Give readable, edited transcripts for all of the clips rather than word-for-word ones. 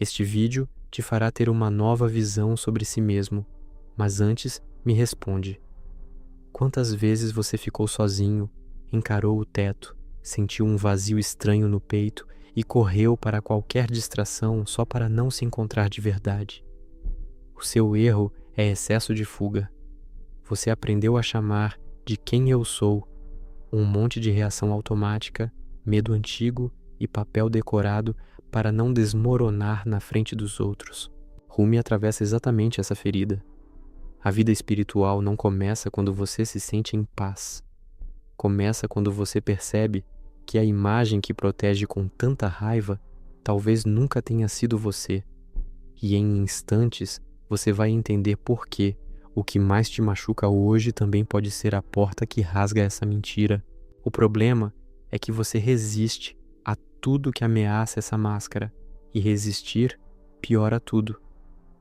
Este vídeo te fará ter uma nova visão sobre si mesmo, mas antes me responde. Quantas vezes você ficou sozinho, encarou o teto, sentiu um vazio estranho no peito e correu para qualquer distração só para não se encontrar de verdade? O seu erro é excesso de fuga. Você aprendeu a chamar de quem eu sou um monte de reação automática, medo antigo e papel decorado para não desmoronar na frente dos outros. Rumi atravessa exatamente essa ferida. A vida espiritual não começa quando você se sente em paz. Começa quando você percebe que a imagem que protege com tanta raiva talvez nunca tenha sido você. E em instantes você vai entender por que o que mais te machuca hoje também pode ser a porta que rasga essa mentira. O problema é que você resiste a tudo que ameaça essa máscara. E resistir piora tudo.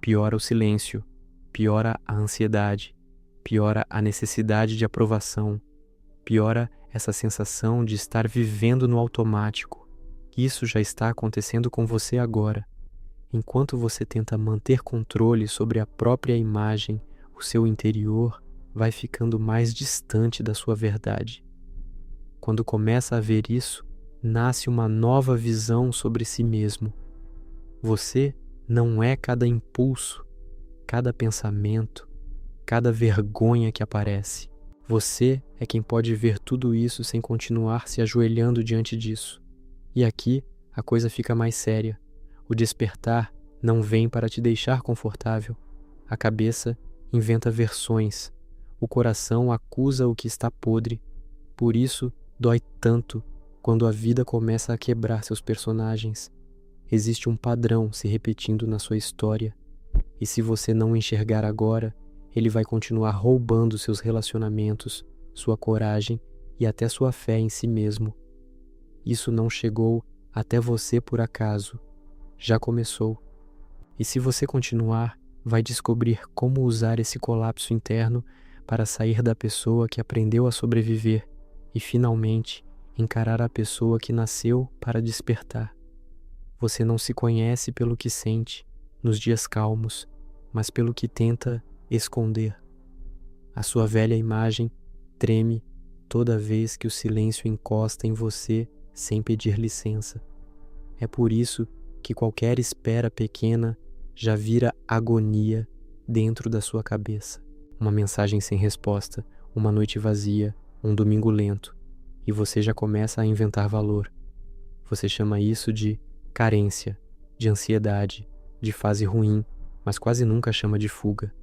Piora o silêncio, piora a ansiedade, piora a necessidade de aprovação, piora essa sensação de estar vivendo no automático. Isso já está acontecendo com você agora. Enquanto você tenta manter controle sobre a própria imagem, o seu interior vai ficando mais distante da sua verdade. Quando começa a ver isso, nasce uma nova visão sobre si mesmo. Você não é cada impulso, cada pensamento, cada vergonha que aparece. Você é quem pode ver tudo isso sem continuar se ajoelhando diante disso. E aqui a coisa fica mais séria. O despertar não vem para te deixar confortável. A cabeça inventa versões. O coração acusa o que está podre. Por isso, dói tanto quando a vida começa a quebrar seus personagens. Existe um padrão se repetindo na sua história. E se você não enxergar agora, ele vai continuar roubando seus relacionamentos, sua coragem e até sua fé em si mesmo. Isso não chegou até você por acaso. Já começou. E se você continuar, vai descobrir como usar esse colapso interno para sair da pessoa que aprendeu a sobreviver e, finalmente, encarar a pessoa que nasceu para despertar. Você não se conhece pelo que sente nos dias calmos, mas pelo que tenta esconder. A sua velha imagem treme toda vez que o silêncio encosta em você sem pedir licença. É por isso que qualquer espera pequena já vira agonia dentro da sua cabeça. Uma mensagem sem resposta, uma noite vazia, um domingo lento, e você já começa a inventar valor. Você chama isso de carência, de ansiedade, de fase ruim, mas quase nunca chama de fuga.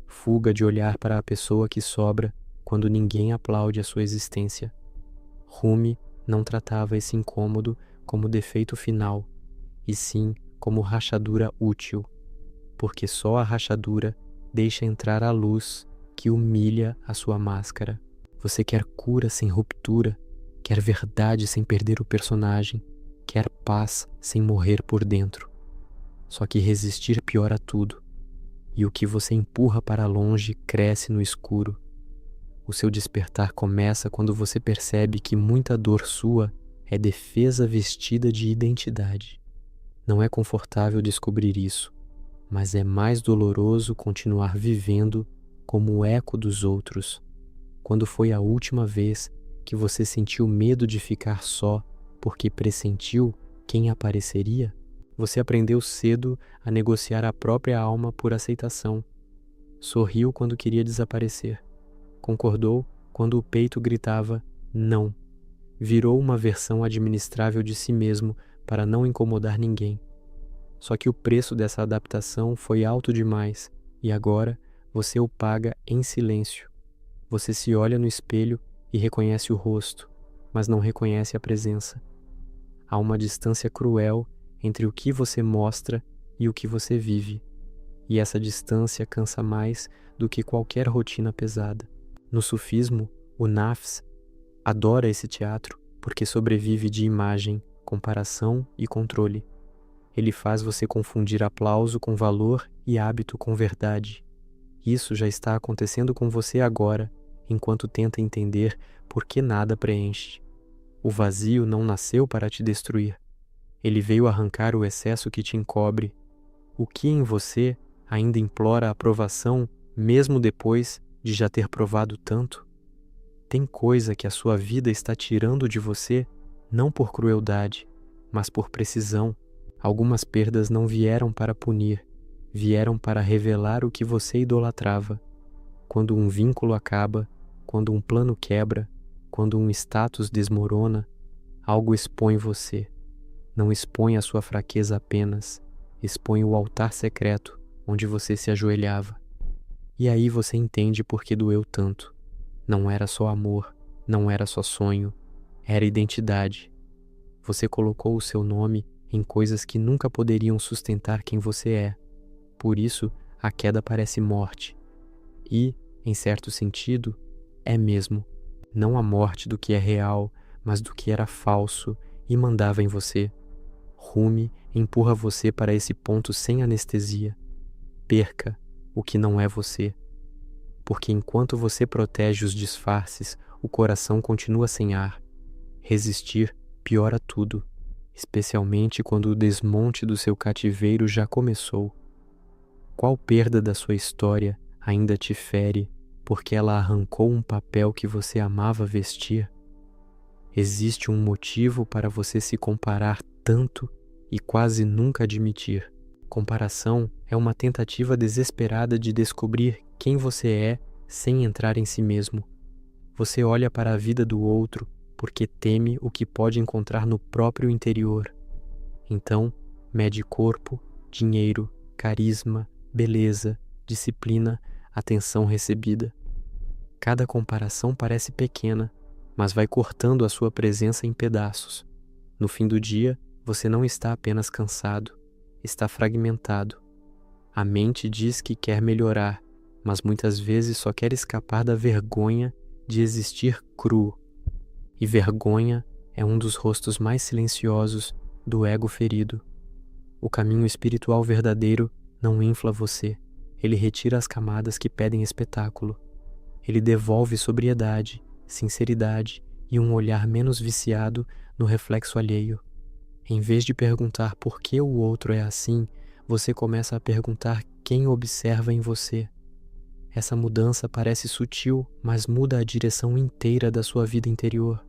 Fuga de olhar para a pessoa que sobra quando ninguém aplaude a sua existência. Rumi não tratava esse incômodo como defeito final, e sim como rachadura útil, porque só a rachadura deixa entrar a luz que humilha a sua máscara. Você quer cura sem ruptura, quer verdade sem perder o personagem, quer paz sem morrer por dentro. Só que resistir piora tudo, e o que você empurra para longe cresce no escuro. O seu despertar começa quando você percebe que muita dor sua é defesa vestida de identidade. Não é confortável descobrir isso, mas é mais doloroso continuar vivendo como o eco dos outros. Quando foi a última vez que você sentiu medo de ficar só porque pressentiu quem apareceria? Você aprendeu cedo a negociar a própria alma por aceitação. Sorriu quando queria desaparecer. Concordou quando o peito gritava não. Virou uma versão administrável de si mesmo para não incomodar ninguém. Só que o preço dessa adaptação foi alto demais e agora você o paga em silêncio. Você se olha no espelho e reconhece o rosto, mas não reconhece a presença. Há uma distância cruel entre o que você mostra e o que você vive, e essa distância cansa mais do que qualquer rotina pesada. No sufismo, o Nafs adora esse teatro porque sobrevive de imagem, comparação e controle. Ele faz você confundir aplauso com valor e hábito com verdade. Isso já está acontecendo com você agora, enquanto tenta entender por que nada preenche. O vazio não nasceu para te destruir. Ele veio arrancar o excesso que te encobre. O que em você ainda implora aprovação, mesmo depois de já ter provado tanto? Tem coisa que a sua vida está tirando de você, não por crueldade, mas por precisão. Algumas perdas não vieram para punir, vieram para revelar o que você idolatrava. Quando um vínculo acaba, quando um plano quebra, quando um status desmorona, algo expõe você. Não expõe a sua fraqueza apenas, expõe o altar secreto onde você se ajoelhava. E aí você entende por que doeu tanto. Não era só amor, não era só sonho, era identidade. Você colocou o seu nome em coisas que nunca poderiam sustentar quem você é. Por isso, a queda parece morte. E, em certo sentido, é mesmo. Não a morte do que é real, mas do que era falso e mandava em você. Rume empurra você para esse ponto sem anestesia. Perca o que não é você. Porque enquanto você protege os disfarces, o coração continua sem ar. Resistir piora tudo, especialmente quando o desmonte do seu cativeiro já começou. Qual perda da sua história ainda te fere porque ela arrancou um papel que você amava vestir? Existe um motivo para você se comparar tanto e quase nunca admitir. Comparação é uma tentativa desesperada de descobrir quem você é sem entrar em si mesmo. Você olha para a vida do outro porque teme o que pode encontrar no próprio interior. Então, mede corpo, dinheiro, carisma, beleza, disciplina, atenção recebida. Cada comparação parece pequena, mas vai cortando a sua presença em pedaços. No fim do dia, você não está apenas cansado, está fragmentado. A mente diz que quer melhorar, mas muitas vezes só quer escapar da vergonha de existir cru. E vergonha é um dos rostos mais silenciosos do ego ferido. O caminho espiritual verdadeiro não infla você. Ele retira as camadas que pedem espetáculo. Ele devolve sobriedade, sinceridade e um olhar menos viciado no reflexo alheio. Em vez de perguntar por que o outro é assim, você começa a perguntar quem observa em você. Essa mudança parece sutil, mas muda a direção inteira da sua vida interior.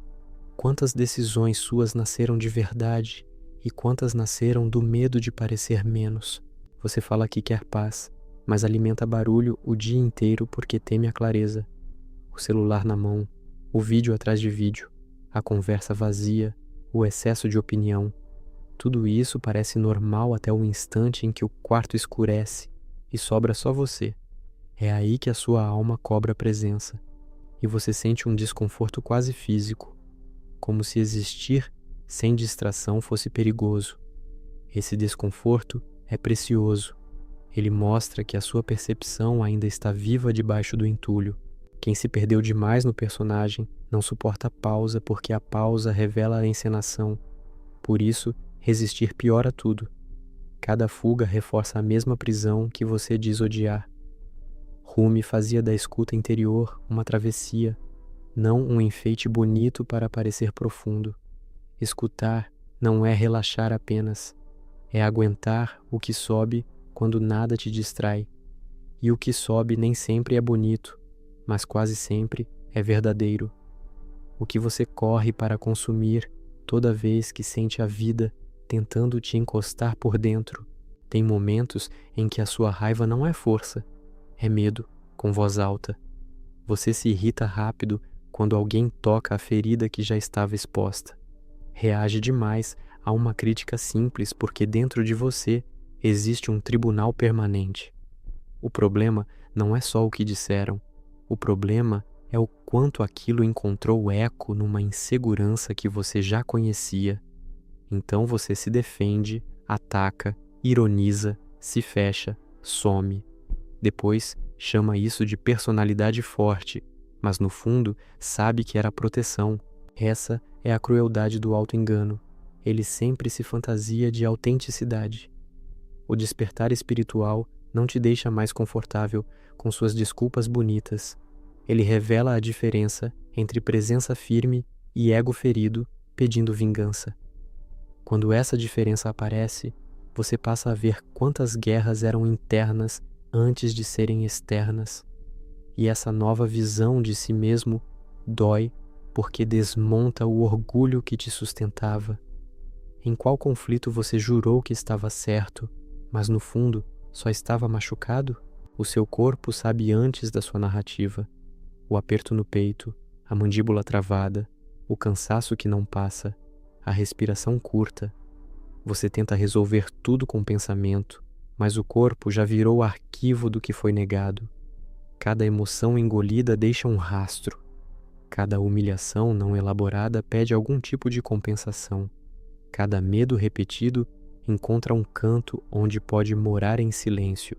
Quantas decisões suas nasceram de verdade e quantas nasceram do medo de parecer menos? Você fala que quer paz, mas alimenta barulho o dia inteiro porque teme a clareza. O celular na mão, o vídeo atrás de vídeo, a conversa vazia, o excesso de opinião. Tudo isso parece normal até o instante em que o quarto escurece e sobra só você. É aí que a sua alma cobra presença e você sente um desconforto quase físico, como se existir sem distração fosse perigoso. Esse desconforto é precioso. Ele mostra que a sua percepção ainda está viva debaixo do entulho. Quem se perdeu demais no personagem não suporta a pausa porque a pausa revela a encenação. Por isso, resistir piora tudo. Cada fuga reforça a mesma prisão que você diz odiar. Rumi fazia da escuta interior uma travessia, não um enfeite bonito para parecer profundo. Escutar não é relaxar apenas, é aguentar o que sobe quando nada te distrai. E o que sobe nem sempre é bonito, mas quase sempre é verdadeiro. O que você corre para consumir toda vez que sente a vida tentando te encostar por dentro. Tem momentos em que a sua raiva não é força, é medo, com voz alta. Você se irrita rápido quando alguém toca a ferida que já estava exposta. Reage demais a uma crítica simples porque dentro de você existe um tribunal permanente. O problema não é só o que disseram. O problema é o quanto aquilo encontrou eco numa insegurança que você já conhecia. Então você se defende, ataca, ironiza, se fecha, some. Depois chama isso de personalidade forte, mas no fundo sabe que era proteção. Essa é a crueldade do auto-engano. Ele sempre se fantasia de autenticidade. O despertar espiritual não te deixa mais confortável com suas desculpas bonitas. Ele revela a diferença entre presença firme e ego ferido pedindo vingança. Quando essa diferença aparece, você passa a ver quantas guerras eram internas antes de serem externas. E essa nova visão de si mesmo dói porque desmonta o orgulho que te sustentava. Em qual conflito você jurou que estava certo, mas no fundo só estava machucado? O seu corpo sabe antes da sua narrativa. O aperto no peito, a mandíbula travada, o cansaço que não passa, a respiração curta. Você tenta resolver tudo com o pensamento, mas o corpo já virou arquivo do que foi negado. Cada emoção engolida deixa um rastro. Cada humilhação não elaborada pede algum tipo de compensação. Cada medo repetido encontra um canto onde pode morar em silêncio.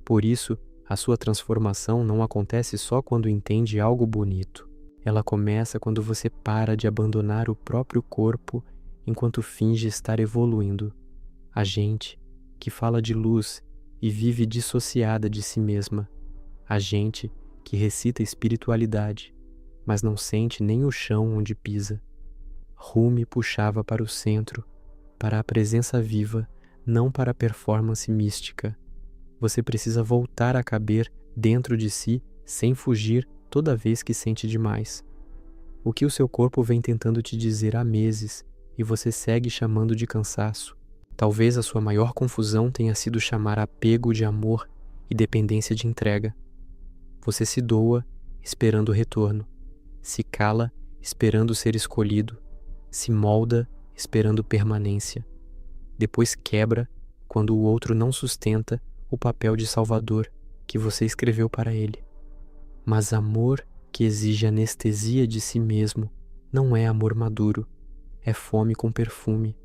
Por isso, a sua transformação não acontece só quando entende algo bonito. Ela começa quando você para de abandonar o próprio corpo enquanto finge estar evoluindo. A gente que fala de luz e vive dissociada de si mesma. A gente que recita espiritualidade, mas não sente nem o chão onde pisa. Rumi puxava para o centro, para a presença viva, não para a performance mística. Você precisa voltar a caber dentro de si sem fugir toda vez que sente demais. O que o seu corpo vem tentando te dizer há meses e você segue chamando de cansaço. Talvez a sua maior confusão tenha sido chamar apego de amor e dependência de entrega. Você se doa esperando o retorno, se cala esperando ser escolhido, se molda esperando permanência. Depois quebra quando o outro não sustenta o papel de salvador que você escreveu para ele. Mas amor que exige anestesia de si mesmo não é amor maduro, é fome com perfume.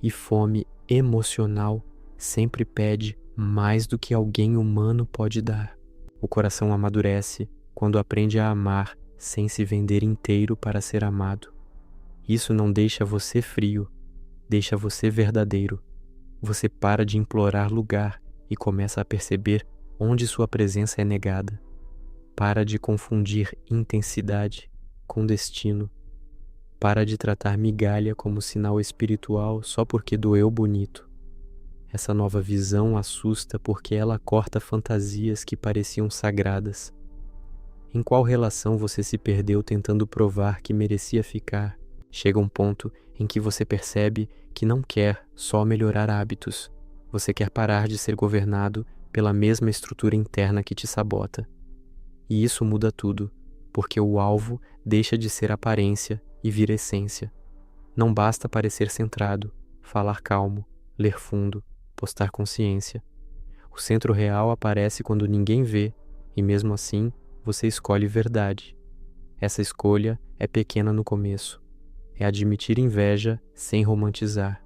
E fome emocional sempre pede mais do que alguém humano pode dar. O coração amadurece quando aprende a amar sem se vender inteiro para ser amado. Isso não deixa você frio, deixa você verdadeiro. Você para de implorar lugar e começa a perceber onde sua presença é negada. Para de confundir intensidade com destino. Para de tratar migalha como sinal espiritual só porque doeu bonito. Essa nova visão assusta porque ela corta fantasias que pareciam sagradas. Em qual relação você se perdeu tentando provar que merecia ficar? Chega um ponto em que você percebe que não quer só melhorar hábitos. Você quer parar de ser governado pela mesma estrutura interna que te sabota. E isso muda tudo, porque o alvo deixa de ser aparência e vira essência. Não basta parecer centrado, falar calmo, ler fundo, postar consciência. O centro real aparece quando ninguém vê, e mesmo assim você escolhe verdade. Essa escolha é pequena no começo. É admitir inveja sem romantizar.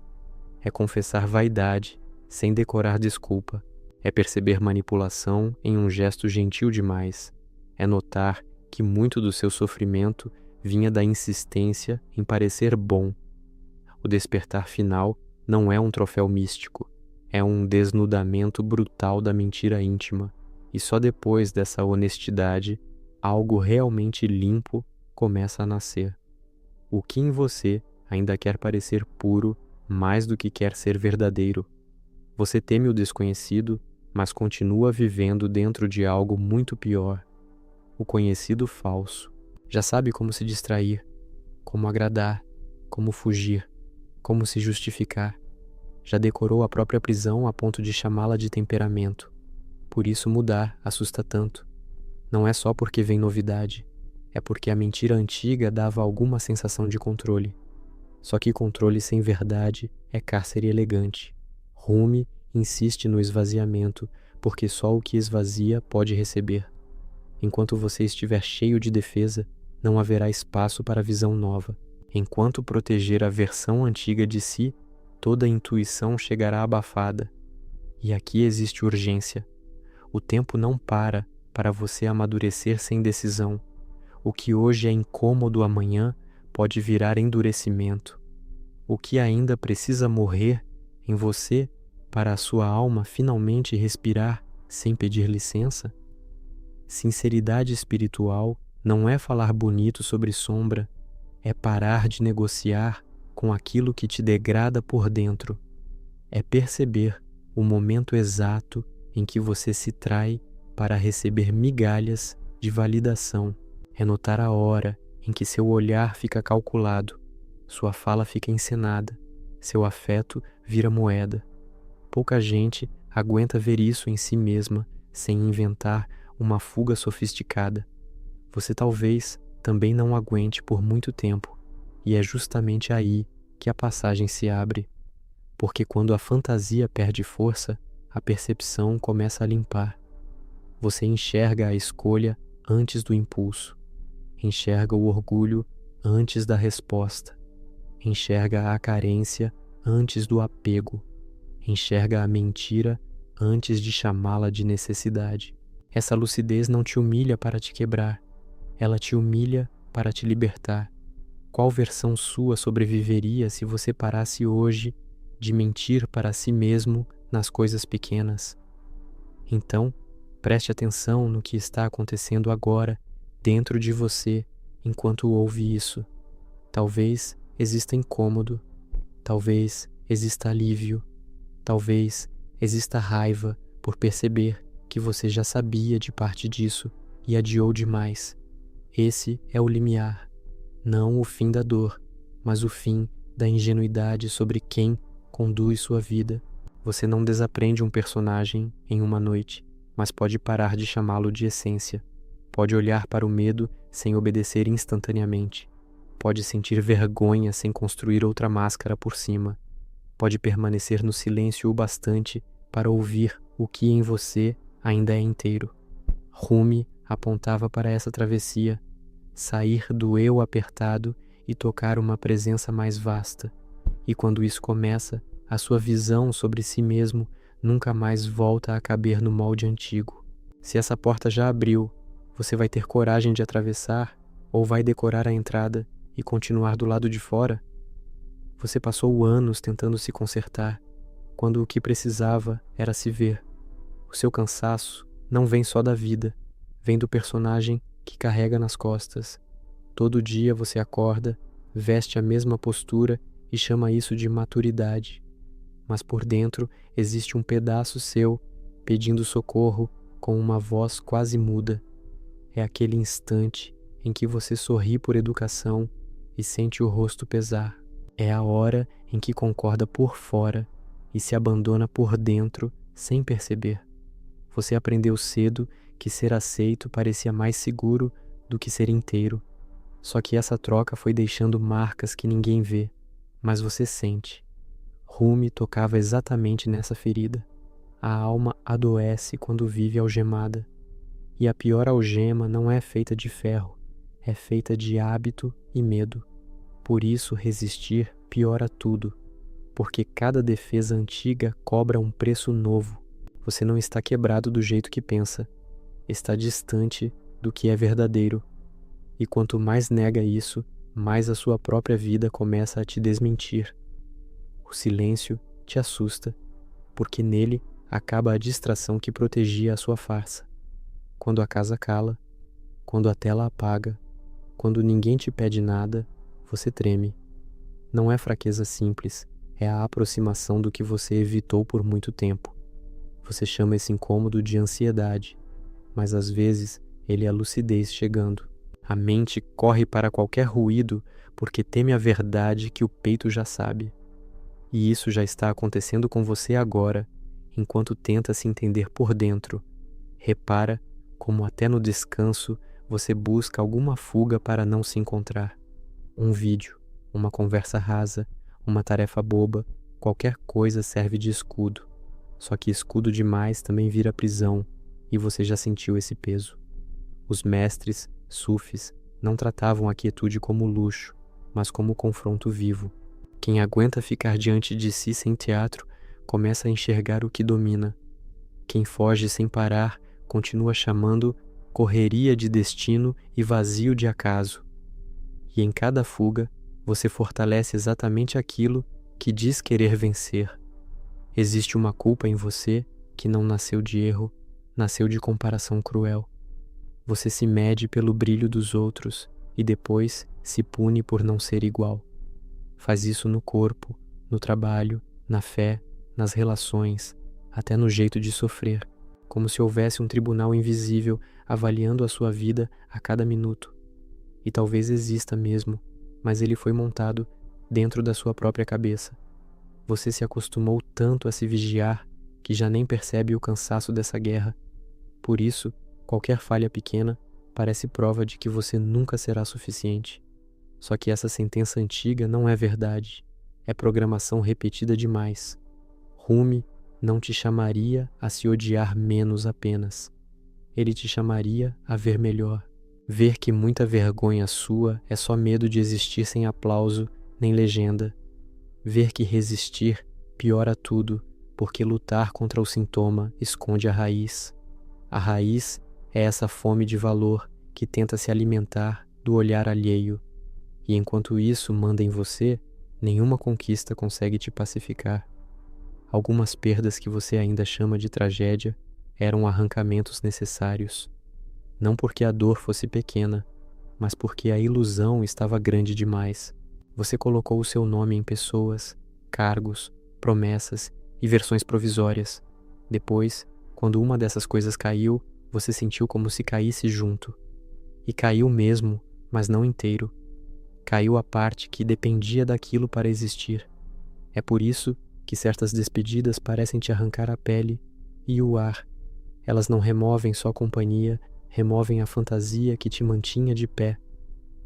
É confessar vaidade sem decorar desculpa. É perceber manipulação em um gesto gentil demais. É notar que muito do seu sofrimento vinha da insistência em parecer bom. O despertar final não é um troféu místico, é um desnudamento brutal da mentira íntima. E só depois dessa honestidade, algo realmente limpo começa a nascer. O que em você ainda quer parecer puro mais do que quer ser verdadeiro? Você teme o desconhecido, mas continua vivendo dentro de algo muito pior. O conhecido falso. Já sabe como se distrair, como agradar, como fugir, como se justificar. Já decorou a própria prisão a ponto de chamá-la de temperamento. Por isso mudar assusta tanto. Não é só porque vem novidade, é porque a mentira antiga dava alguma sensação de controle. Só que controle sem verdade é cárcere elegante. Rumi insiste no esvaziamento, porque só o que esvazia pode receber. Enquanto você estiver cheio de defesa, não haverá espaço para visão nova. Enquanto proteger a versão antiga de si, toda intuição chegará abafada. E aqui existe urgência. O tempo não para você amadurecer sem decisão. O que hoje é incômodo amanhã pode virar endurecimento. O que ainda precisa morrer em você para a sua alma finalmente respirar sem pedir licença? Sinceridade espiritual não é falar bonito sobre sombra, é parar de negociar com com aquilo que te degrada por dentro. É perceber o momento exato em que você se trai para receber migalhas de validação. É notar a hora em que seu olhar fica calculado, sua fala fica encenada, seu afeto vira moeda. Pouca gente aguenta ver isso em si mesma sem inventar uma fuga sofisticada. Você talvez também não aguente por muito tempo, e é justamente aí que a passagem se abre. Porque quando a fantasia perde força, a percepção começa a limpar. Você enxerga a escolha antes do impulso, enxerga o orgulho antes da resposta, enxerga a carência antes do apego, enxerga a mentira antes de chamá-la de necessidade. Essa lucidez não te humilha para te quebrar, ela te humilha para te libertar. Qual versão sua sobreviveria se você parasse hoje de mentir para si mesmo nas coisas pequenas? Então, preste atenção no que está acontecendo agora dentro de você enquanto ouve isso. Talvez exista incômodo, talvez exista alívio, talvez exista raiva por perceber que você já sabia de parte disso e adiou demais. Esse é o limiar, não o fim da dor, mas o fim da ingenuidade sobre quem conduz sua vida. Você não desaprende um personagem em uma noite, mas pode parar de chamá-lo de essência. Pode olhar para o medo sem obedecer instantaneamente. Pode sentir vergonha sem construir outra máscara por cima. Pode permanecer no silêncio o bastante para ouvir o que em você ainda é inteiro. Rumi apontava para essa travessia, sair do eu apertado e tocar uma presença mais vasta. E quando isso começa, a sua visão sobre si mesmo nunca mais volta a caber no molde antigo. Se essa porta já abriu, você vai ter coragem de atravessar ou vai decorar a entrada e continuar do lado de fora? Você passou anos tentando se consertar, quando o que precisava era se ver. O seu cansaço não vem só da vida, vem do personagem que carrega nas costas. Todo dia você acorda, veste a mesma postura e chama isso de maturidade. Mas por dentro existe um pedaço seu pedindo socorro com uma voz quase muda. É aquele instante em que você sorri por educação e sente o rosto pesar. É a hora em que concorda por fora e se abandona por dentro sem perceber. Você aprendeu cedo que ser aceito parecia mais seguro do que ser inteiro. Só que essa troca foi deixando marcas que ninguém vê, mas você sente. Rumi tocava exatamente nessa ferida. A alma adoece quando vive algemada. E a pior algema não é feita de ferro, é feita de hábito e medo. Por isso resistir piora tudo, porque cada defesa antiga cobra um preço novo. Você não está quebrado do jeito que pensa, está distante do que é verdadeiro. E quanto mais nega isso, mais a sua própria vida começa a te desmentir. O silêncio te assusta, porque nele acaba a distração que protegia a sua farsa. Quando a casa cala, quando a tela apaga, quando ninguém te pede nada, você treme. Não é fraqueza simples, é a aproximação do que você evitou por muito tempo. Você chama esse incômodo de ansiedade, mas às vezes ele é a lucidez chegando. A mente corre para qualquer ruído porque teme a verdade que o peito já sabe. E isso já está acontecendo com você agora, enquanto tenta se entender por dentro. Repara como até no descanso você busca alguma fuga para não se encontrar. Um vídeo, uma conversa rasa, uma tarefa boba, qualquer coisa serve de escudo. Só que escudo demais também vira prisão, e você já sentiu esse peso. Os mestres, sufis, não tratavam a quietude como luxo, mas como confronto vivo. Quem aguenta ficar diante de si sem teatro, começa a enxergar o que domina. Quem foge sem parar, continua chamando correria de destino e vazio de acaso. E em cada fuga, você fortalece exatamente aquilo que diz querer vencer. Existe uma culpa em você que não nasceu de erro, nasceu de comparação cruel. Você se mede pelo brilho dos outros e depois se pune por não ser igual. Faz isso no corpo, no trabalho, na fé, nas relações, até no jeito de sofrer, como se houvesse um tribunal invisível avaliando a sua vida a cada minuto. E talvez exista mesmo, mas ele foi montado dentro da sua própria cabeça. Você se acostumou tanto a se vigiar que já nem percebe o cansaço dessa guerra. Por isso, qualquer falha pequena parece prova de que você nunca será suficiente. Só que essa sentença antiga não é verdade. É programação repetida demais. Rumi não te chamaria a se odiar menos apenas. Ele te chamaria a ver melhor. Ver que muita vergonha sua é só medo de existir sem aplauso nem legenda. Ver que resistir piora tudo, porque lutar contra o sintoma esconde a raiz. A raiz é essa fome de valor que tenta se alimentar do olhar alheio. E enquanto isso manda em você, nenhuma conquista consegue te pacificar. Algumas perdas que você ainda chama de tragédia eram arrancamentos necessários. Não porque a dor fosse pequena, mas porque a ilusão estava grande demais. Você colocou o seu nome em pessoas, cargos, promessas e versões provisórias. Depois, quando uma dessas coisas caiu, você sentiu como se caísse junto. E caiu mesmo, mas não inteiro. Caiu a parte que dependia daquilo para existir. É por isso que certas despedidas parecem te arrancar a pele e o ar. Elas não removem só companhia, removem a fantasia que te mantinha de pé.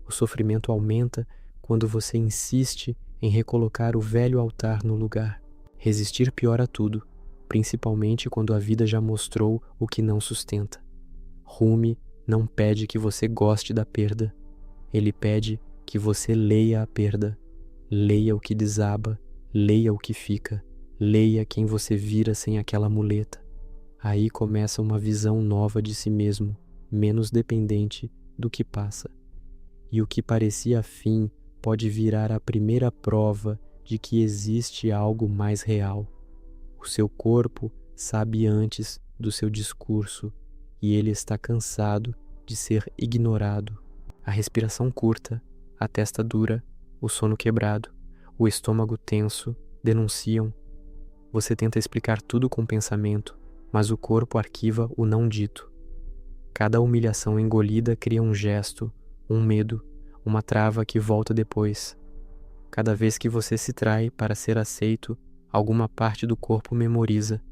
O sofrimento aumenta quando você insiste em recolocar o velho altar no lugar. Resistir piora tudo, principalmente quando a vida já mostrou o que não sustenta. Rumi não pede que você goste da perda. Ele pede que você leia a perda. Leia o que desaba, leia o que fica, leia quem você vira sem aquela muleta. Aí começa uma visão nova de si mesmo, menos dependente do que passa. E o que parecia fim pode virar a primeira prova de que existe algo mais real. O seu corpo sabe antes do seu discurso e ele está cansado de ser ignorado. A respiração curta, a testa dura, o sono quebrado, o estômago tenso denunciam. Você tenta explicar tudo com pensamento, mas o corpo arquiva o não dito. Cada humilhação engolida cria um gesto, um medo, uma trava que volta depois. Cada vez que você se trai para ser aceito, alguma parte do corpo memoriza.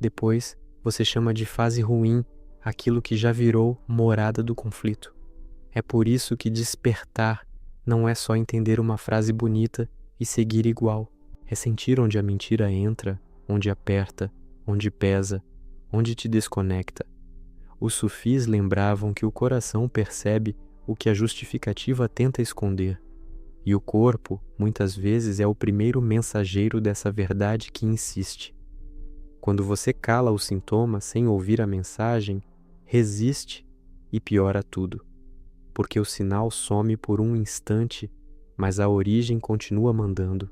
Depois, você chama de fase ruim aquilo que já virou morada do conflito. É por isso que despertar não é só entender uma frase bonita e seguir igual. É sentir onde a mentira entra, onde aperta, onde pesa, onde te desconecta. Os sufis lembravam que o coração percebe o que a justificativa tenta esconder. E o corpo, muitas vezes, é o primeiro mensageiro dessa verdade que insiste. Quando você cala o sintoma sem ouvir a mensagem, resiste e piora tudo. Porque o sinal some por um instante, mas a origem continua mandando.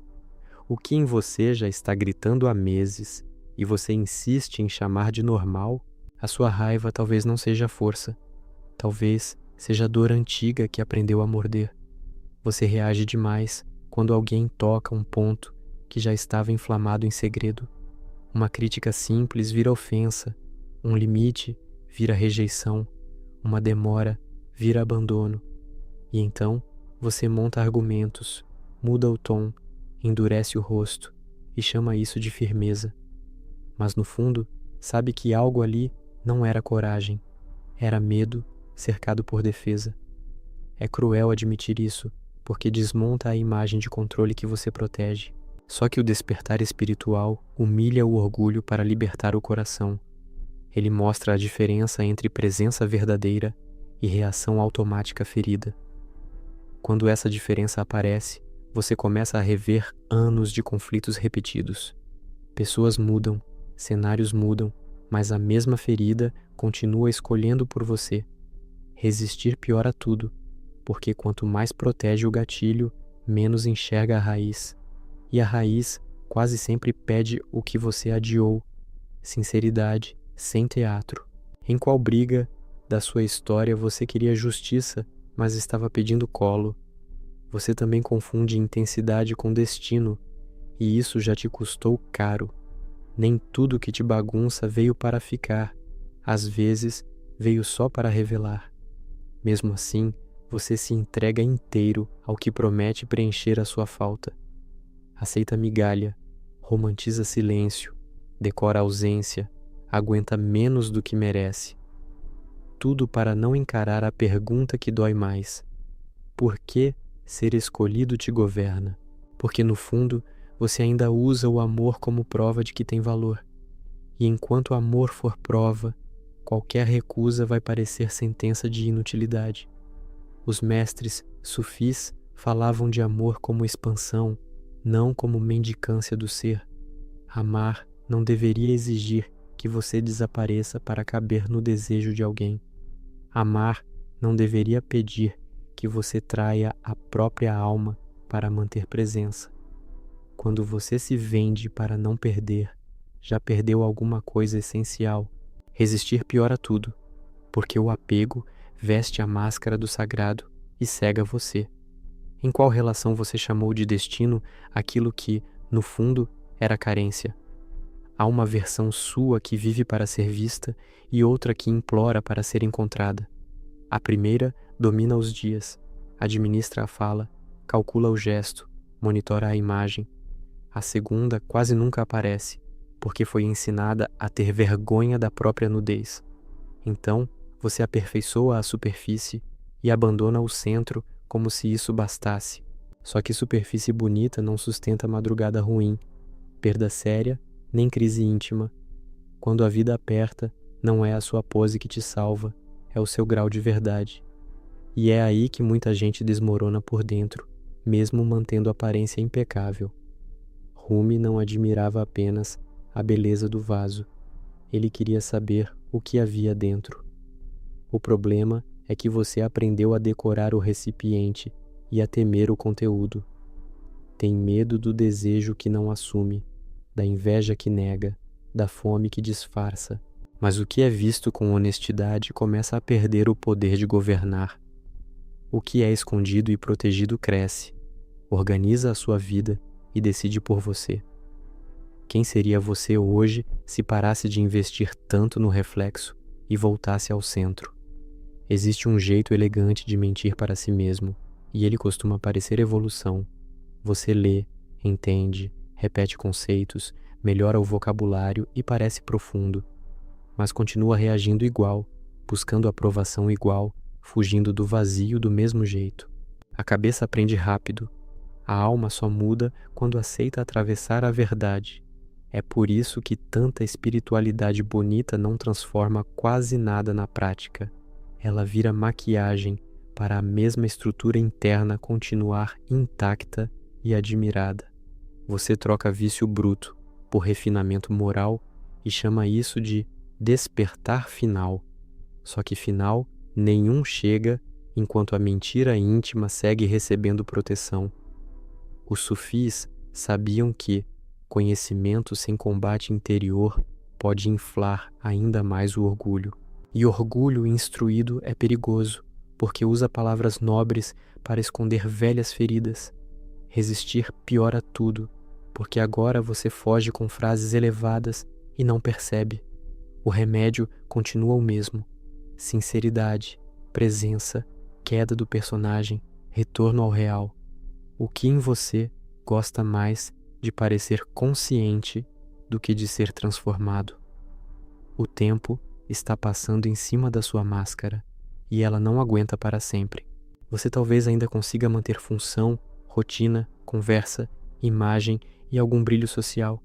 O que em você já está gritando há meses e você insiste em chamar de normal, a sua raiva talvez não seja força. Talvez seja a dor antiga que aprendeu a morder. Você reage demais quando alguém toca um ponto que já estava inflamado em segredo. Uma crítica simples vira ofensa, um limite vira rejeição, uma demora vira abandono. E então você monta argumentos, muda o tom, endurece o rosto e chama isso de firmeza. Mas no fundo, sabe que algo ali não era coragem, era medo cercado por defesa. É cruel admitir isso, porque desmonta a imagem de controle que você protege. Só que o despertar espiritual humilha o orgulho para libertar o coração. Ele mostra a diferença entre presença verdadeira e reação automática ferida. Quando essa diferença aparece, você começa a rever anos de conflitos repetidos. Pessoas mudam, cenários mudam, mas a mesma ferida continua escolhendo por você. Resistir piora tudo, porque quanto mais protege o gatilho, menos enxerga a raiz. E a raiz quase sempre pede o que você adiou: sinceridade, sem teatro. Em qual briga da sua história você queria justiça, mas estava pedindo colo? Você também confunde intensidade com destino, e isso já te custou caro. Nem tudo que te bagunça veio para ficar, às vezes veio só para revelar. Mesmo assim, você se entrega inteiro ao que promete preencher a sua falta. Aceita migalha, romantiza silêncio, decora ausência, aguenta menos do que merece. Tudo para não encarar a pergunta que dói mais. Por que ser escolhido te governa? Porque no fundo, você ainda usa o amor como prova de que tem valor. E enquanto o amor for prova, qualquer recusa vai parecer sentença de inutilidade. Os mestres sufis falavam de amor como expansão, não como mendicância do ser. Amar não deveria exigir que você desapareça para caber no desejo de alguém. Amar não deveria pedir que você traia a própria alma para manter presença. Quando você se vende para não perder, já perdeu alguma coisa essencial. Resistir piora tudo, porque o apego veste a máscara do sagrado e cega você. Em qual relação você chamou de destino aquilo que, no fundo, era carência? Há uma versão sua que vive para ser vista e outra que implora para ser encontrada. A primeira domina os dias, administra a fala, calcula o gesto, monitora a imagem. A segunda quase nunca aparece, porque foi ensinada a ter vergonha da própria nudez. Então, você aperfeiçoa a superfície e abandona o centro como se isso bastasse. Só que superfície bonita não sustenta madrugada ruim, perda séria, nem crise íntima. Quando a vida aperta, não é a sua pose que te salva, é o seu grau de verdade. E é aí que muita gente desmorona por dentro, mesmo mantendo aparência impecável. Rumi não admirava apenas a beleza do vaso, ele queria saber o que havia dentro. O problema é que você aprendeu a decorar o recipiente e a temer o conteúdo. Tem medo do desejo que não assume, da inveja que nega, da fome que disfarça. Mas o que é visto com honestidade começa a perder o poder de governar. O que é escondido e protegido cresce, organiza a sua vida e decide por você. Quem seria você hoje se parasse de investir tanto no reflexo e voltasse ao centro? Existe um jeito elegante de mentir para si mesmo, e ele costuma parecer evolução. Você lê, entende, repete conceitos, melhora o vocabulário e parece profundo, mas continua reagindo igual, buscando aprovação igual, fugindo do vazio do mesmo jeito. A cabeça aprende rápido, a alma só muda quando aceita atravessar a verdade. É por isso que tanta espiritualidade bonita não transforma quase nada na prática. Ela vira maquiagem para a mesma estrutura interna continuar intacta e admirada. Você troca vício bruto por refinamento moral e chama isso de despertar final. Só que final nenhum chega enquanto a mentira íntima segue recebendo proteção. Os sufis sabiam que conhecimento sem combate interior pode inflar ainda mais o orgulho. E orgulho instruído é perigoso, porque usa palavras nobres para esconder velhas feridas. Resistir piora tudo, porque agora você foge com frases elevadas e não percebe. O remédio continua o mesmo: sinceridade, presença, queda do personagem, retorno ao real. O que em você gosta mais de parecer consciente do que de ser transformado? O tempo está passando em cima da sua máscara e ela não aguenta para sempre. Você talvez ainda consiga manter função, rotina, conversa, imagem e algum brilho social,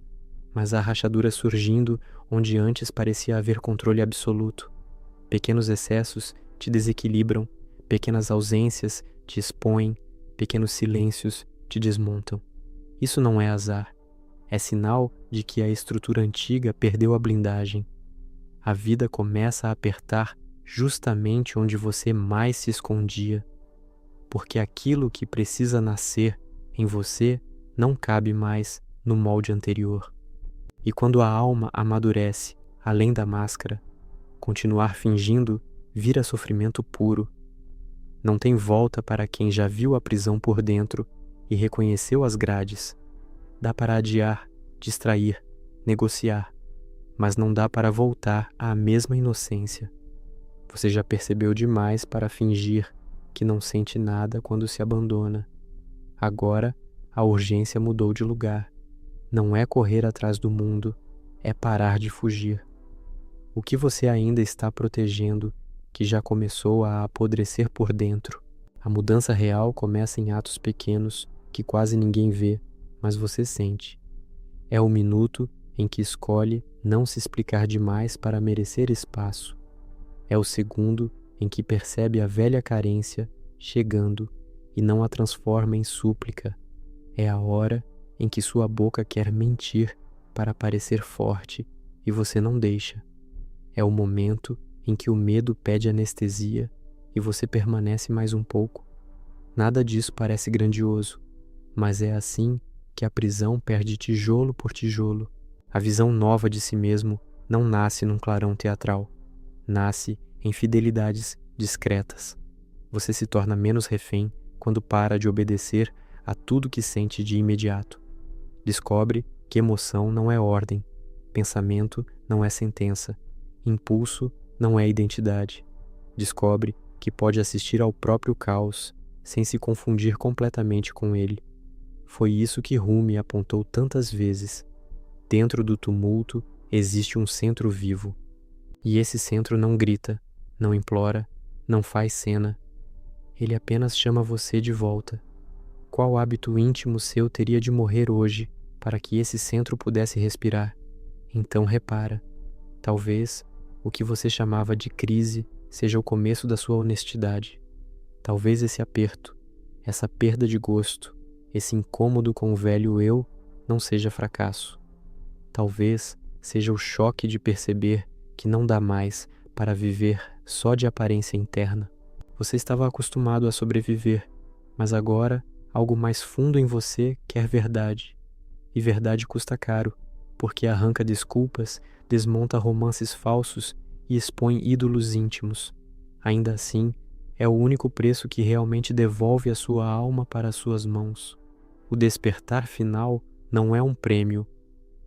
mas há rachaduras surgindo onde antes parecia haver controle absoluto. Pequenos excessos te desequilibram, pequenas ausências te expõem, pequenos silêncios te desmontam. Isso não é azar, é sinal de que a estrutura antiga perdeu a blindagem. A vida começa a apertar justamente onde você mais se escondia, porque aquilo que precisa nascer em você não cabe mais no molde anterior. E quando a alma amadurece, além da máscara, continuar fingindo vira sofrimento puro. Não tem volta para quem já viu a prisão por dentro e reconheceu as grades. Dá para adiar, distrair, negociar, mas não dá para voltar à mesma inocência. Você já percebeu demais para fingir que não sente nada quando se abandona. Agora, a urgência mudou de lugar. Não é correr atrás do mundo, é parar de fugir. O que você ainda está protegendo, que já começou a apodrecer por dentro? A mudança real começa em atos pequenos que quase ninguém vê, mas você sente. É o minuto em que escolhe não se explicar demais para merecer espaço. É o segundo em que percebe a velha carência chegando e não a transforma em súplica. É a hora em que sua boca quer mentir para parecer forte e você não deixa. É o momento em que o medo pede anestesia e você permanece mais um pouco. Nada disso parece grandioso, mas é assim que a prisão perde tijolo por tijolo. A visão nova de si mesmo não nasce num clarão teatral, nasce em fidelidades discretas. Você se torna menos refém quando para de obedecer a tudo que sente de imediato. Descobre que emoção não é ordem, pensamento não é sentença, impulso não é identidade. Descobre que pode assistir ao próprio caos sem se confundir completamente com ele. Foi isso que Rumi apontou tantas vezes. Dentro do tumulto existe um centro vivo. E esse centro não grita, não implora, não faz cena. Ele apenas chama você de volta. Qual hábito íntimo seu teria de morrer hoje para que esse centro pudesse respirar? Então repara, talvez o que você chamava de crise seja o começo da sua honestidade. Talvez esse aperto, essa perda de gosto, esse incômodo com o velho eu não seja fracasso. Talvez seja o choque de perceber que não dá mais para viver só de aparência interna. Você estava acostumado a sobreviver, mas agora algo mais fundo em você quer verdade. E verdade custa caro, porque arranca desculpas, desmonta romances falsos e expõe ídolos íntimos. Ainda assim, é o único preço que realmente devolve a sua alma para as suas mãos. O despertar final não é um prêmio,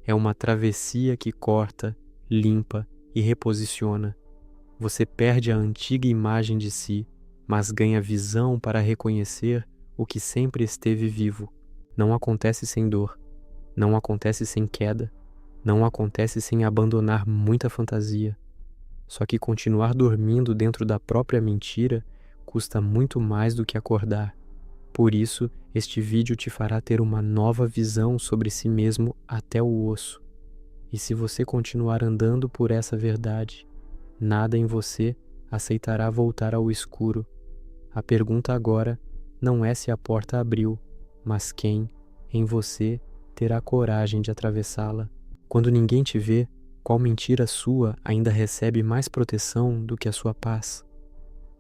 é uma travessia que corta, limpa e reposiciona. Você perde a antiga imagem de si, mas ganha visão para reconhecer o que sempre esteve vivo. Não acontece sem dor, não acontece sem queda, não acontece sem abandonar muita fantasia. Só que continuar dormindo dentro da própria mentira custa muito mais do que acordar. Por isso, este vídeo te fará ter uma nova visão sobre si mesmo até o osso. E se você continuar andando por essa verdade, nada em você aceitará voltar ao escuro. A pergunta agora não é se a porta abriu, mas quem, em você, terá coragem de atravessá-la. Quando ninguém te vê, qual mentira sua ainda recebe mais proteção do que a sua paz?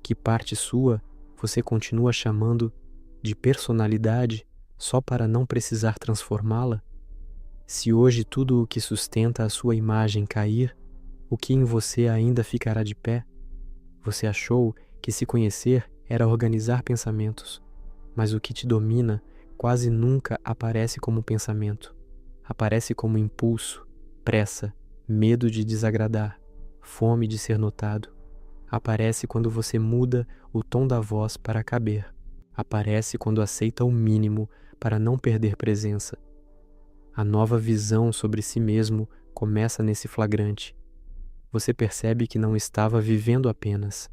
Que parte sua você continua chamando de personalidade só para não precisar transformá-la? Se hoje tudo o que sustenta a sua imagem cair, o que em você ainda ficará de pé? Você achou que se conhecer era organizar pensamentos, mas o que te domina quase nunca aparece como pensamento. Aparece como impulso, pressa, medo de desagradar, fome de ser notado. Aparece quando você muda o tom da voz para caber. Aparece quando aceita o mínimo para não perder presença. A nova visão sobre si mesmo começa nesse flagrante. Você percebe que não estava vivendo apenas,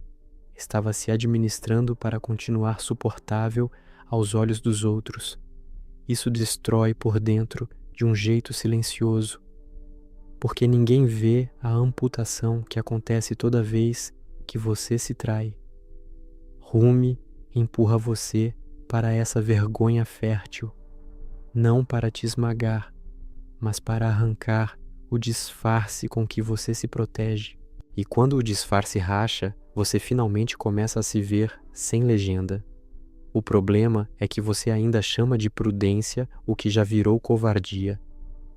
estava se administrando para continuar suportável aos olhos dos outros. Isso destrói por dentro de um jeito silencioso, porque ninguém vê a amputação que acontece toda vez que você se trai. Rumi empurra você para essa vergonha fértil, não para te esmagar, mas para arrancar o disfarce com que você se protege. E quando o disfarce racha, você finalmente começa a se ver sem legenda. O problema é que você ainda chama de prudência o que já virou covardia.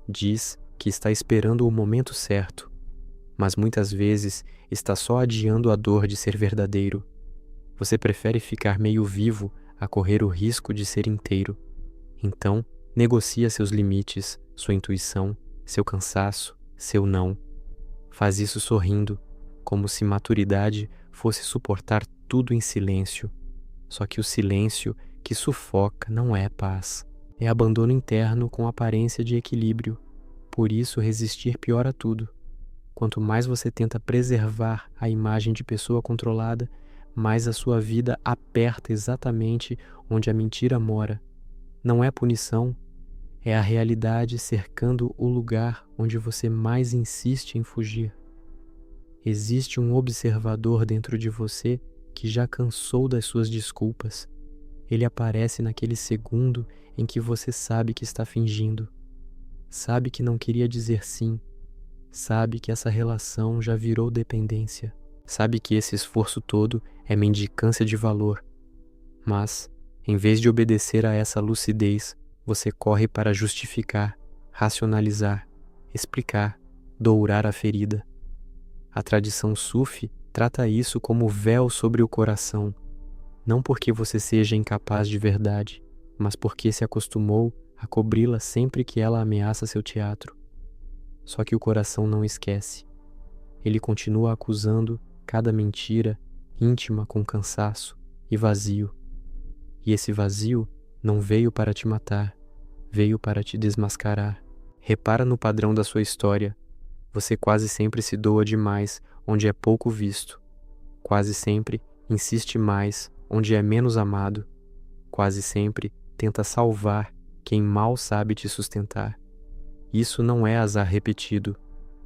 Diz que está esperando o momento certo, mas muitas vezes está só adiando a dor de ser verdadeiro. Você prefere ficar meio vivo a correr o risco de ser inteiro. Então, negocia seus limites, sua intuição, seu cansaço, seu não. Faz isso sorrindo, como se maturidade fosse suportar tudo em silêncio. Só que o silêncio que sufoca não é paz. É abandono interno com aparência de equilíbrio. Por isso, resistir piora tudo. Quanto mais você tenta preservar a imagem de pessoa controlada, mais a sua vida aperta exatamente onde a mentira mora. Não é punição, é a realidade cercando o lugar onde você mais insiste em fugir. Existe um observador dentro de você que já cansou das suas desculpas. Ele aparece naquele segundo em que você sabe que está fingindo. Sabe que não queria dizer sim. Sabe que essa relação já virou dependência. Sabe que esse esforço todo é mendicância de valor. Mas, em vez de obedecer a essa lucidez, você corre para justificar, racionalizar, explicar, dourar a ferida. A tradição sufi trata isso como véu sobre o coração, não porque você seja incapaz de verdade, mas porque se acostumou a cobri-la sempre que ela ameaça seu teatro. Só que o coração não esquece. Ele continua acusando cada mentira íntima com cansaço e vazio. E esse vazio não veio para te matar, veio para te desmascarar. Repara no padrão da sua história. Você quase sempre se doa demais onde é pouco visto. Quase sempre insiste mais onde é menos amado. Quase sempre tenta salvar quem mal sabe te sustentar. Isso não é azar repetido.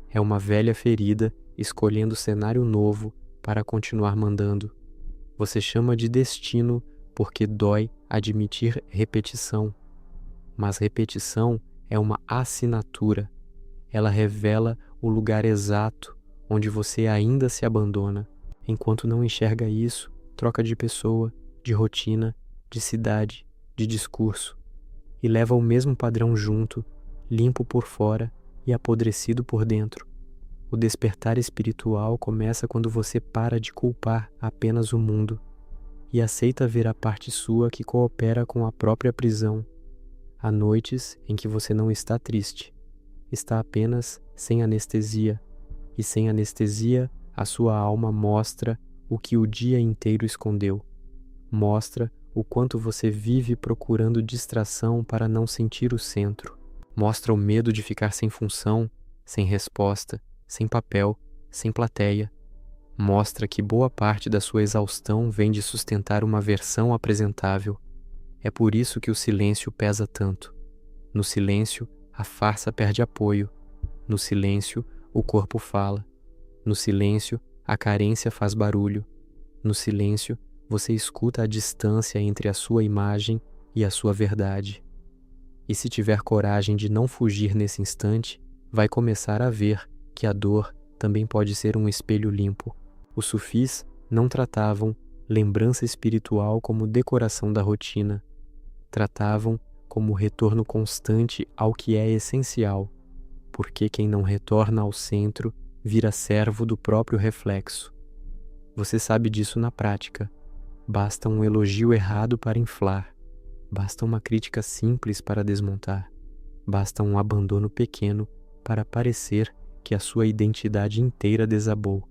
É uma velha ferida escolhendo cenário novo para continuar mandando. Você chama de destino porque dói admitir repetição. Mas repetição é uma assinatura. Ela revela o lugar exato onde você ainda se abandona. Enquanto não enxerga isso, troca de pessoa, de rotina, de cidade, de discurso. E leva o mesmo padrão junto, limpo por fora e apodrecido por dentro. O despertar espiritual começa quando você para de culpar apenas o mundo e aceita ver a parte sua que coopera com a própria prisão. Há noites em que você não está triste, está apenas sem anestesia, e sem anestesia a sua alma mostra o que o dia inteiro escondeu. Mostra o quanto você vive procurando distração para não sentir o centro. Mostra o medo de ficar sem função, sem resposta, sem papel, sem plateia. Mostra que boa parte da sua exaustão vem de sustentar uma versão apresentável. É por isso que o silêncio pesa tanto. No silêncio, a farsa perde apoio. No silêncio, o corpo fala. No silêncio, a carência faz barulho. No silêncio, você escuta a distância entre a sua imagem e a sua verdade. E se tiver coragem de não fugir nesse instante, vai começar a ver que a dor também pode ser um espelho limpo. Os sufis não tratavam lembrança espiritual como decoração da rotina. Tratavam como retorno constante ao que é essencial, porque quem não retorna ao centro vira servo do próprio reflexo. Você sabe disso na prática. Basta um elogio errado para inflar. Basta uma crítica simples para desmontar. Basta um abandono pequeno para parecer que a sua identidade inteira desabou.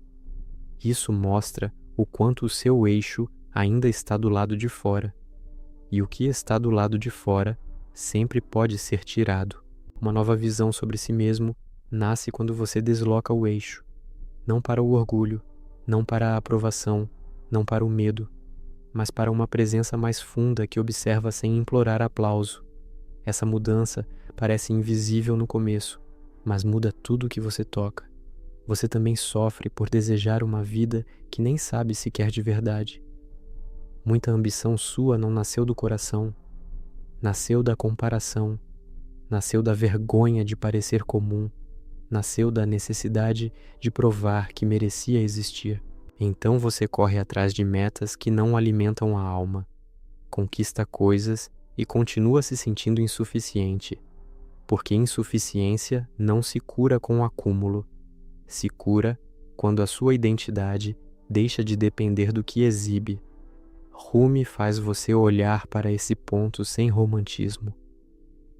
Isso mostra o quanto o seu eixo ainda está do lado de fora. E o que está do lado de fora sempre pode ser tirado. Uma nova visão sobre si mesmo nasce quando você desloca o eixo. Não para o orgulho, não para a aprovação, não para o medo, mas para uma presença mais funda que observa sem implorar aplauso. Essa mudança parece invisível no começo, mas muda tudo o que você toca. Você também sofre por desejar uma vida que nem sabe se quer de verdade. Muita ambição sua não nasceu do coração, nasceu da comparação, nasceu da vergonha de parecer comum, nasceu da necessidade de provar que merecia existir. Então você corre atrás de metas que não alimentam a alma, conquista coisas e continua se sentindo insuficiente, porque insuficiência não se cura com acúmulo, se cura quando a sua identidade deixa de depender do que exibe, Rumi faz você olhar para esse ponto sem romantismo.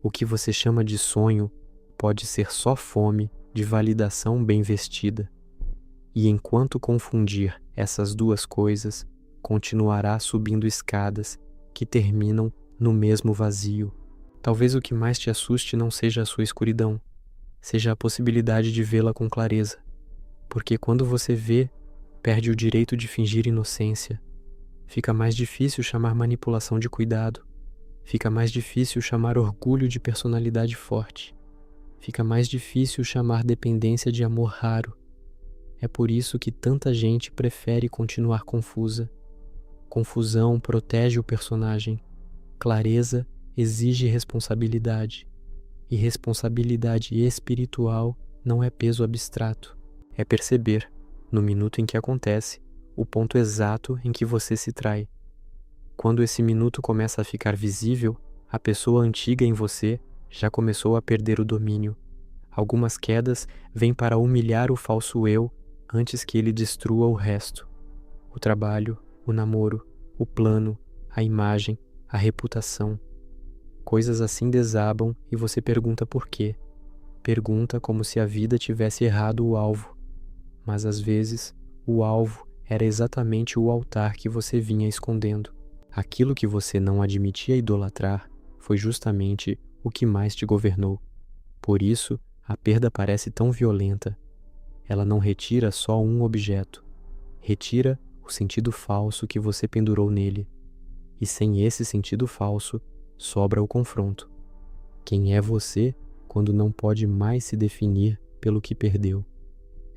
O que você chama de sonho pode ser só fome de validação bem vestida. E enquanto confundir essas duas coisas, continuará subindo escadas que terminam no mesmo vazio. Talvez o que mais te assuste não seja a sua escuridão, seja a possibilidade de vê-la com clareza. Porque quando você vê, perde o direito de fingir inocência. Fica mais difícil chamar manipulação de cuidado. Fica mais difícil chamar orgulho de personalidade forte. Fica mais difícil chamar dependência de amor raro. É por isso que tanta gente prefere continuar confusa. Confusão protege o personagem. Clareza exige responsabilidade. E responsabilidade espiritual não é peso abstrato. É perceber, no minuto em que acontece, o ponto exato em que você se trai. Quando esse minuto começa a ficar visível, a pessoa antiga em você já começou a perder o domínio. Algumas quedas vêm para humilhar o falso eu antes que ele destrua o resto. O trabalho, o namoro, o plano, a imagem, a reputação. Coisas assim desabam e você pergunta por quê. Pergunta como se a vida tivesse errado o alvo. Mas às vezes, o alvo era exatamente o altar que você vinha escondendo. Aquilo que você não admitia idolatrar foi justamente o que mais te governou. Por isso, a perda parece tão violenta. Ela não retira só um objeto. Retira o sentido falso que você pendurou nele. E sem esse sentido falso, sobra o confronto. Quem é você quando não pode mais se definir pelo que perdeu?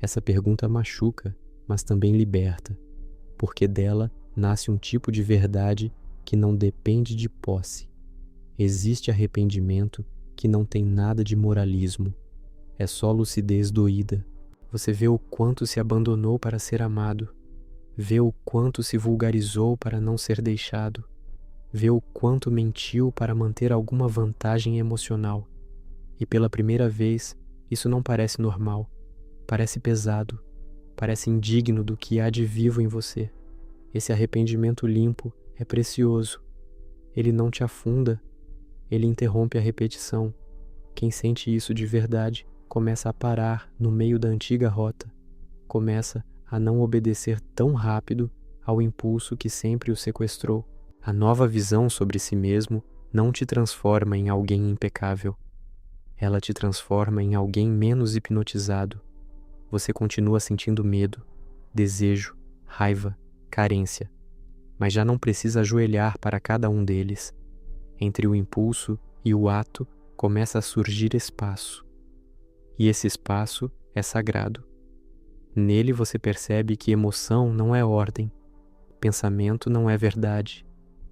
Essa pergunta machuca, mas também liberta, porque dela nasce um tipo de verdade que não depende de posse. Existe arrependimento que não tem nada de moralismo. É só lucidez doída. Você vê o quanto se abandonou para ser amado. Vê o quanto se vulgarizou para não ser deixado. Vê o quanto mentiu para manter alguma vantagem emocional. E pela primeira vez, isso não parece normal. Parece pesado. Parece indigno do que há de vivo em você. Esse arrependimento limpo é precioso. Ele não te afunda. Ele interrompe a repetição. Quem sente isso de verdade começa a parar no meio da antiga rota. Começa a não obedecer tão rápido ao impulso que sempre o sequestrou. A nova visão sobre si mesmo não te transforma em alguém impecável. Ela te transforma em alguém menos hipnotizado. Você continua sentindo medo, desejo, raiva, carência, mas já não precisa ajoelhar para cada um deles. Entre o impulso e o ato começa a surgir espaço. E esse espaço é sagrado. Nele você percebe que emoção não é ordem, pensamento não é verdade,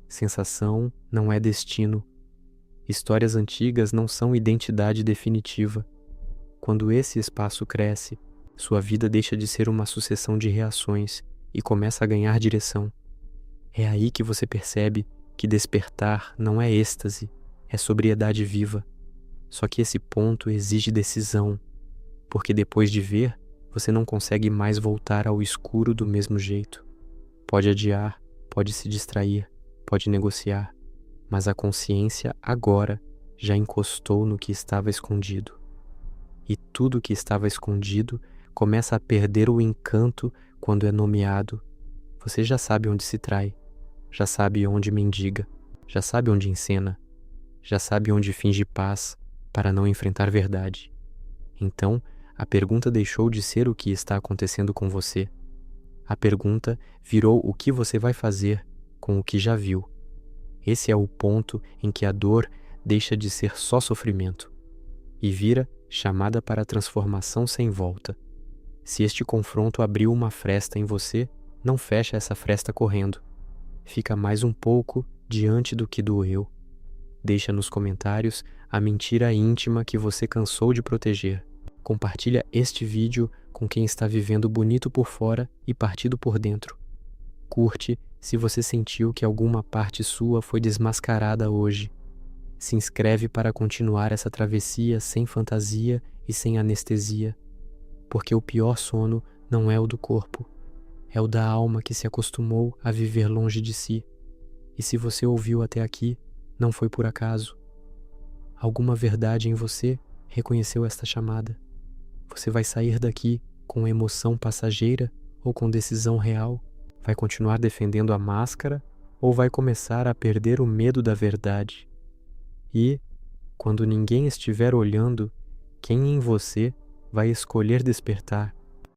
sensação não é destino. Histórias antigas não são identidade definitiva. Quando esse espaço cresce, sua vida deixa de ser uma sucessão de reações e começa a ganhar direção. É aí que você percebe que despertar não é êxtase, é sobriedade viva. Só que esse ponto exige decisão, porque depois de ver, você não consegue mais voltar ao escuro do mesmo jeito. Pode adiar, pode se distrair, pode negociar, mas a consciência agora já encostou no que estava escondido. E tudo que estava escondido começa a perder o encanto quando é nomeado. Você já sabe onde se trai, já sabe onde mendiga, já sabe onde encena, já sabe onde finge paz para não enfrentar verdade. Então, a pergunta deixou de ser o que está acontecendo com você. A pergunta virou o que você vai fazer com o que já viu. Esse é o ponto em que a dor deixa de ser só sofrimento e vira chamada para transformação sem volta. Se este confronto abriu uma fresta em você, não fecha essa fresta correndo. Fica mais um pouco diante do que doeu. Deixa nos comentários a mentira íntima que você cansou de proteger. Compartilha este vídeo com quem está vivendo bonito por fora e partido por dentro. Curte se você sentiu que alguma parte sua foi desmascarada hoje. Se inscreve para continuar essa travessia sem fantasia e sem anestesia. Porque o pior sono não é o do corpo, é o da alma que se acostumou a viver longe de si. E se você ouviu até aqui, não foi por acaso. Alguma verdade em você reconheceu esta chamada. Você vai sair daqui com emoção passageira ou com decisão real? Vai continuar defendendo a máscara ou vai começar a perder o medo da verdade? E, quando ninguém estiver olhando, quem em você vai escolher despertar?